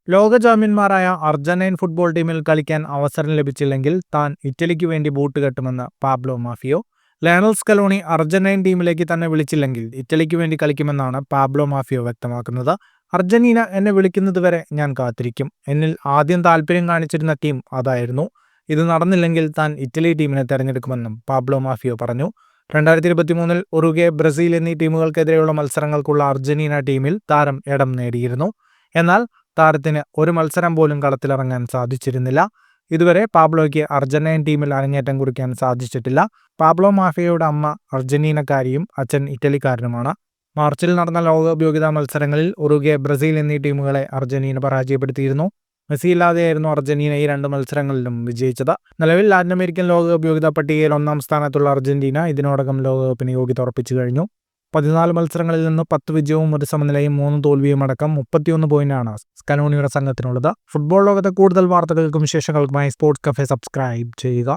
ലോക ചാമ്പ്യന്മാരായ Argentine football ടീമിൽ കളിക്കാൻ അവസരം ലഭിച്ചില്ലെങ്കിൽ താൻ ഇറ്റലിക്ക് വേണ്ടി ബൂട്ട് കെട്ടുമെന്ന് Pablo Maffeo. Lionel Scaloni Argentine ടീമിലേക്ക് തന്നെ വിളിച്ചില്ലെങ്കിൽ ഇറ്റലിക്ക് വേണ്ടി കളിക്കുമെന്നാണ് പാബ്ലോ മാഫിയോ വ്യക്തമാക്കുന്നത്. അർജന്റീന എന്നെ വിളിക്കുന്നതുവരെ ഞാൻ കാത്തിരിക്കും. എന്നിൽ ആദ്യം താല്പര്യം കാണിച്ചിരുന്ന ടീം അതായിരുന്നു. ഇത് നടന്നില്ലെങ്കിൽ താൻ ഇറ്റലി ടീമിനെ തെരഞ്ഞെടുക്കുമെന്നും പാബ്ലോ മാഫിയോ പറഞ്ഞു. 2023 ഉറുഗ്വേ, ബ്രസീൽ എന്നീ ടീമുകൾക്കെതിരെയുള്ള മത്സരങ്ങൾക്കുള്ള അർജന്റീന ടീമിൽ താരം ഇടം നേടിയിരുന്നു. എന്നാൽ താരത്തിന് ഒരു മത്സരം പോലും കളത്തിലിറങ്ങാൻ സാധിച്ചിരുന്നില്ല. ഇതുവരെ പാബ്ലോയ്ക്ക് അർജന്റീൻ ടീമിൽ അരങ്ങേറ്റം കുറിക്കാൻ സാധിച്ചിട്ടില്ല. പാബ്ലോ മാഫിയോയുടെ അമ്മ അർജന്റീനക്കാരിയും അച്ഛൻ ഇറ്റലിക്കാരനുമാണ്. മാർച്ചിൽ നടന്ന ലോക യോഗ്യതാ മത്സരങ്ങളിൽ ഉറുഗ്വേ, ബ്രസീൽ എന്നീ ടീമുകളെ അർജന്റീന പരാജയപ്പെടുത്തിയിരുന്നു. മെസ്സി ഇല്ലാതെയായിരുന്നു അർജന്റീന ഈ 2 മത്സരങ്ങളിലും വിജയിച്ചത്. നിലവിൽ ലാറ്റിൻ അമേരിക്കൻ ലോകകപ്പ് യോഗ്യതാ പട്ടികയിൽ 1-ാം സ്ഥാനത്തുള്ള അർജന്റീന ഇതിനോടകം ലോകകപ്പിന് യോഗ്യത ഉറപ്പിച്ചു കഴിഞ്ഞു. 14 മത്സരങ്ങളിൽ നിന്ന് 10 വിജയവും 1 സമനിലയും 3 തോൽവിയും അടക്കം 31 പോയിന്റാണ് സ്കലോണിയുടെ സംഘത്തിനുള്ളത്. ഫുട്ബോൾ ലോകത്തെ കൂടുതൽ വാർത്തകൾക്കും വിശേഷങ്ങൾക്കുമായി സ്പോർട്സ് കഫേ സബ്സ്ക്രൈബ് ചെയ്യുക.